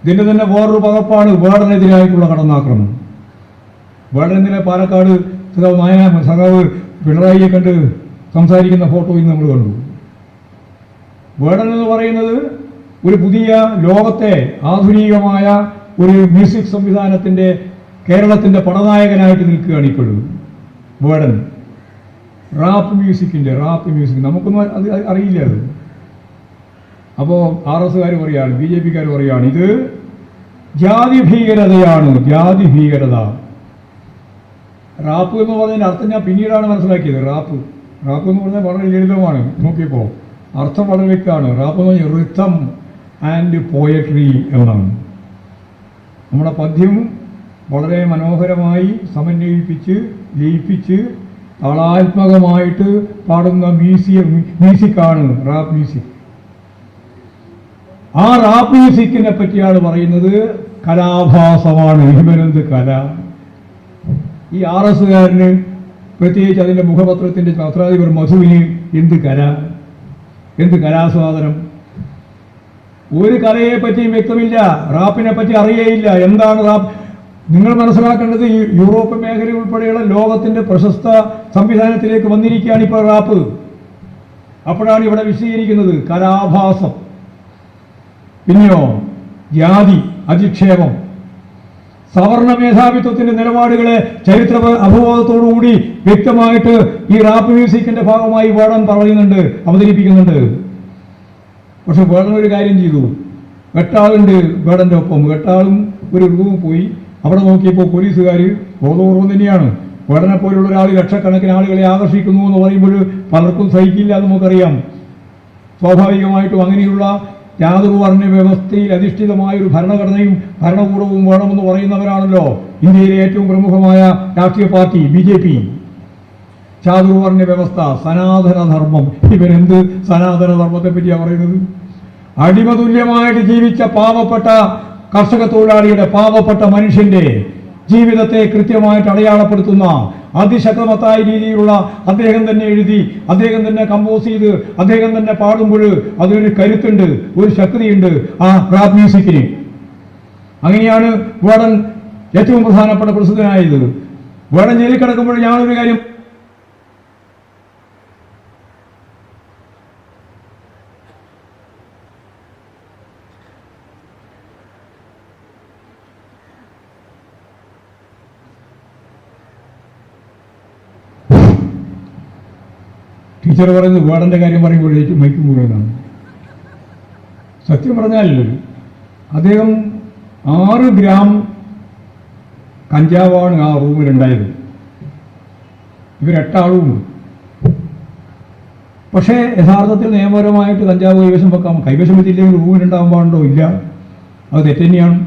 ഇതിൻ്റെ തന്നെ വേറൊരു പകർപ്പാണ് വേടനെതിരായിട്ടുള്ള കടന്നാക്രമണം. വേടനെതിരെ പാലക്കാട് സഖാവ് പിണറായിയെ കണ്ട് സംസാരിക്കുന്ന ഫോട്ടോ ഇന്ന് നമ്മൾ കണ്ടു. വേടൻ എന്ന് പറയുന്നത് ഒരു പുതിയ ലോകത്തെ ആധുനികമായ ഒരു മ്യൂസിക് സംവിധാനത്തിൻ്റെ കേരളത്തിൻ്റെ പടനായകനായിട്ട് നിൽക്കുകയാണ് ഇപ്പോഴും വേടൻ. റാപ്പ് മ്യൂസിക് നമുക്കൊന്നും അത് അറിയില്ല. അത് അപ്പോൾ RSകാർ പറയുകയാണ്, BJPക്കാർ പറയുകയാണ് ഇത് ജാതി ഭീകരതയാണ്, ജാതി ഭീകരത. റാപ്പ് എന്ന് പറഞ്ഞതിൻ്റെ അർത്ഥം ഞാൻ പിന്നീടാണ് മനസ്സിലാക്കിയത്. റാപ്പ് എന്ന് പറഞ്ഞാൽ വളരെ ലളിതമാണ്, നോക്കിയപ്പോൾ അർത്ഥം വളരെ വ്യക്തമാണ്. റാപ്പ് എന്ന് പറഞ്ഞാൽ റിത്തം ആൻഡ് പോയട്രി എന്നാണ്. നമ്മുടെ പദ്യം വളരെ മനോഹരമായി സമന്വയിപ്പിച്ച് ലയിപ്പിച്ച് താളാത്മകമായിട്ട് പാടുന്ന മ്യൂസിക്കാണ് റാപ്പ് മ്യൂസിക്. ആ റാപ്പ് മ്യൂസിക്കിനെ പറ്റിയാണ് പറയുന്നത് കലാഭാസമാണ്. ഇവനെന്ത് കല? ഈ RSകാരന് പ്രത്യേകിച്ച് അതിൻ്റെ മുഖപത്രത്തിൻ്റെ പത്രാധിപർ മധുവിന് എന്ത് കല, എന്ത് കലാസ്വാദനം? ഒരു കലയെ പറ്റിയും വ്യക്തമില്ല, റാപ്പിനെ പറ്റി അറിയേയില്ല. എന്താണ് റാപ്പ്? നിങ്ങൾ മനസ്സിലാക്കേണ്ടത് ഈ യൂറോപ്യൻ മേഖല ഉൾപ്പെടെയുള്ള ലോകത്തിൻ്റെ പ്രശസ്ത സംവിധാനത്തിലേക്ക് വന്നിരിക്കുകയാണ് ഇപ്പോൾ റാപ്പ്. അപ്പോഴാണ് ഇവിടെ വിശദീകരിക്കുന്നത് കലാഭാസം. പിന്നെയോ ജാതി അധിക്ഷേപം, സവർണ മേധാവിത്വത്തിന്റെ നിലപാടുകളെ ചരിത്ര അവബോധത്തോടുകൂടി വ്യക്തമായിട്ട് ഈ റാപ്പ് മ്യൂസിക്കിന്റെ ഭാഗമായി വേടൻ പറയുന്നുണ്ട്, അവതരിപ്പിക്കുന്നുണ്ട്. പക്ഷെ വേടൻ ഒരു കാര്യം ചെയ്തു. വെട്ടാളുണ്ട് വേടൻ്റെ ഒപ്പം. വെട്ടാളും ഒരു റൂമിൽ പോയി. അവിടെ നോക്കിയപ്പോൾ പോലീസുകാർ ബോധപൂർവം തന്നെയാണ്. വേടനെ പോലുള്ള ഒരാൾ ലക്ഷക്കണക്കിന് ആളുകളെ ആകർഷിക്കുന്നു എന്ന് പറയുമ്പോൾ പലർക്കും സഹിക്കില്ല, അത് നമുക്കറിയാം. സ്വാഭാവികമായിട്ടും അങ്ങനെയുള്ള ചാതുർവർണ്ണ വ്യവസ്ഥയിൽ അധിഷ്ഠിതമായൊരു ഭരണഘടനയും ഭരണകൂടവും വേണമെന്ന് പറയുന്നവരാണല്ലോ ഇന്ത്യയിലെ ഏറ്റവും പ്രമുഖമായ രാഷ്ട്രീയ പാർട്ടി BJP. ചാതുർവർണ്ണ വ്യവസ്ഥ, സനാതനധർമ്മം. ഇവരെന്ത് സനാതനധർമ്മത്തെ പറ്റിയാണ് പറയുന്നത്? അടിമതുല്യമായിട്ട് ജീവിച്ച പാവപ്പെട്ട കർഷക തൊഴിലാളിയുടെ, പാവപ്പെട്ട മനുഷ്യന്റെ ജീവിതത്തെ കൃത്യമായിട്ട് അടയാളപ്പെടുത്തുന്ന അതിശക്തമത്തായ രീതിയിലുള്ള അദ്ദേഹം തന്നെ എഴുതി, അദ്ദേഹം തന്നെ കമ്പോസ് ചെയ്ത്, അദ്ദേഹം തന്നെ പാടുമ്പോൾ അതിനൊരു കരുത്തുണ്ട്, ഒരു ശക്തിയുണ്ട് ആ റാപ്പ് മ്യൂസിക്കിന്. അങ്ങനെയാണ് വേടൻ ഏറ്റവും പ്രധാനപ്പെട്ട പ്രസിദ്ധനായത്. വേടൻ ജയിലിൽ കിടക്കുമ്പോൾ ഞാനൊരു കാര്യം ടീച്ചർ പറയുന്നത് വേടൻ്റെ കാര്യം പറയുമ്പോഴേക്കും മൈക്കും മുഴുവനാണ്. സത്യം പറഞ്ഞാൽ അദ്ദേഹം 6 ഗ്രാം കഞ്ചാവാണ് ആ റൂമിലുണ്ടായത്. ഇവർ 8 ആളുമുണ്ട്. പക്ഷേ യഥാർത്ഥത്തിൽ നിയമപരമായിട്ട് കഞ്ചാവ് കൈവശം വെക്കാം. കൈവശം വെച്ചില്ലെങ്കിൽ റൂമിലുണ്ടാകാൻ പാടുണ്ടോ? ഇല്ല, അത് തെറ്റന്നെയാണ്.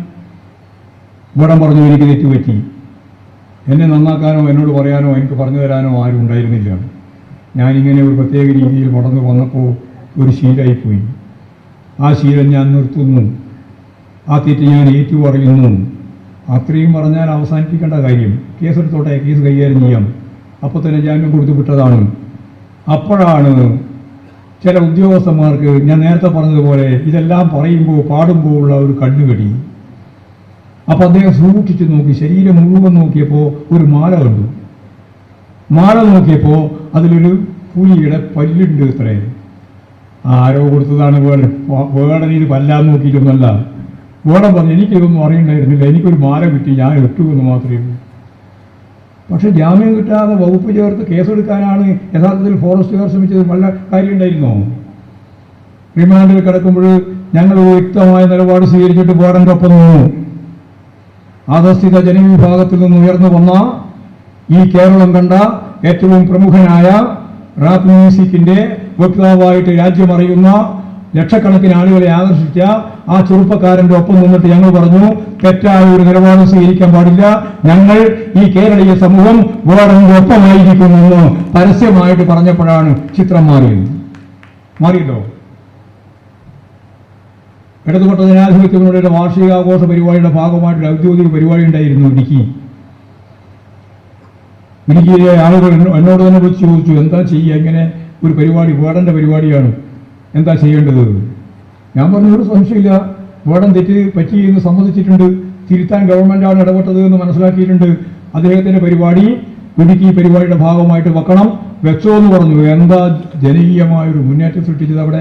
വേടൻ പറഞ്ഞു എനിക്ക് തെറ്റുപറ്റി, എന്നെ നന്നാക്കാനോ എന്നോട് പറയാനോ എനിക്ക് പറഞ്ഞു തരാനോ ആരും ഉണ്ടായിരുന്നില്ല. ഞാനിങ്ങനെ ഒരു പ്രത്യേക രീതിയിൽ മുടങ്ങ് വന്നപ്പോൾ ഒരു ശീലമായിപ്പോയി. ആ ശീലം ഞാൻ നിർത്തുന്നു, ആ തെറ്റ് ഞാൻ ഏറ്റുപറയുന്നു. അത്രയും പറഞ്ഞാൽ അവസാനിപ്പിക്കേണ്ട കാര്യം. കേസെടുത്തോട്ടെ, കേസ് കൈകാര്യം ചെയ്യാം. അപ്പോൾ തന്നെ ജാമ്യം കൊടുത്തു വിട്ടതാണ്. അപ്പോഴാണ് ചില ഉദ്യോഗസ്ഥന്മാർക്ക് ഞാൻ നേരത്തെ പറഞ്ഞതുപോലെ ഇതെല്ലാം പറയുമ്പോൾ പാടുമ്പോൾ ഉള്ള ഒരു കണ്ണുകടി. അപ്പോൾ അദ്ദേഹം സൂക്ഷിച്ച് നോക്കി, ശരീരം മുഴുവൻ നോക്കിയപ്പോൾ ഒരു മാല കണ്ടു. മാല നോക്കിയപ്പോൾ അതിലൊരു പുലിയുടെ പല്ലുണ്ട്. ഇത്രേ ആരോ കൊടുത്തതാണ് വേടൻ. ഇത് പല്ലാന്ന് നോക്കിയിട്ടൊന്നല്ല. വേടൻ പറഞ്ഞു എനിക്കിതൊന്നും അറിയണ്ടായിരുന്നില്ല, എനിക്കൊരു മാല കിട്ടി, ഞാൻ ഇട്ടുവെന്ന് മാത്രമേ ഉള്ളൂ. പക്ഷെ ജാമ്യം കിട്ടാതെ വകുപ്പ് ചേർത്ത് കേസെടുക്കാനാണ് യഥാർത്ഥത്തിൽ ഫോറസ്റ്റുകാർ ശ്രമിച്ചത്. വല്ല കാര്യം ഉണ്ടായിരുന്നോ? റിമാൻഡിൽ കിടക്കുമ്പോൾ ഞങ്ങൾ വ്യക്തമായ നിലപാട് സ്വീകരിച്ചിട്ട് വേടൻ്റെ ഒപ്പം നിന്നു. അധസ്ഥിത ജനവിഭാഗത്തിൽ നിന്ന് ഉയർന്നു വന്ന ഈ കേരളം കണ്ട ഏറ്റവും പ്രമുഖനായ റാപ്പ് മ്യൂസിക്കിന്റെ വക്താവായിട്ട് രാജ്യമറിയുന്ന ലക്ഷക്കണക്കിന് ആളുകളെ ആകർഷിച്ച ആ ചെറുപ്പക്കാരന്റെ ഒപ്പം നിന്നിട്ട് ഞങ്ങൾ പറഞ്ഞു തെറ്റായ ഒരു നിലപാട് സ്വീകരിക്കാൻ പാടില്ല, ഞങ്ങൾ ഈ കേരളീയ സമൂഹം വേടന്റെ ഒപ്പമായിരിക്കുമെന്ന് പരസ്യമായിട്ട് പറഞ്ഞപ്പോഴാണ് ചിത്രം മാറിയല്ലോ. ഇടതുപെട്ട ജനാധിപത്യങ്ങളുടെ വാർഷികാഘോഷ പരിപാടിയുടെ ഭാഗമായിട്ടൊരു ഔദ്യോഗിക പരിപാടി ഉണ്ടായിരുന്നു ഇടുക്കിയിലെ ആളുകൾ എന്നോട് തന്നെ വിളിച്ച് ചോദിച്ചു എന്താ ചെയ്യുക, ഇങ്ങനെ ഒരു പരിപാടി വേടൻ്റെ പരിപാടിയാണ്, എന്താ ചെയ്യേണ്ടത്? ഞാൻ പറഞ്ഞു ഒരു സംശയമില്ല, വേടം തെറ്റ് പറ്റി എന്ന് സമ്മതിച്ചിട്ടുണ്ട്. തിരുത്താൻ ഗവൺമെന്റാണ് ഇടപെട്ടത് എന്ന് മനസ്സിലാക്കിയിട്ടുണ്ട്. അദ്ദേഹത്തിന്റെ പരിപാടി ഇടുക്കി പരിപാടിയുടെ ഭാഗമായിട്ട് വെക്കണം, വെച്ചോ എന്ന് പറഞ്ഞു. എന്താ ജനകീയമായൊരു മുന്നേറ്റം സൃഷ്ടിച്ചത് അവിടെ.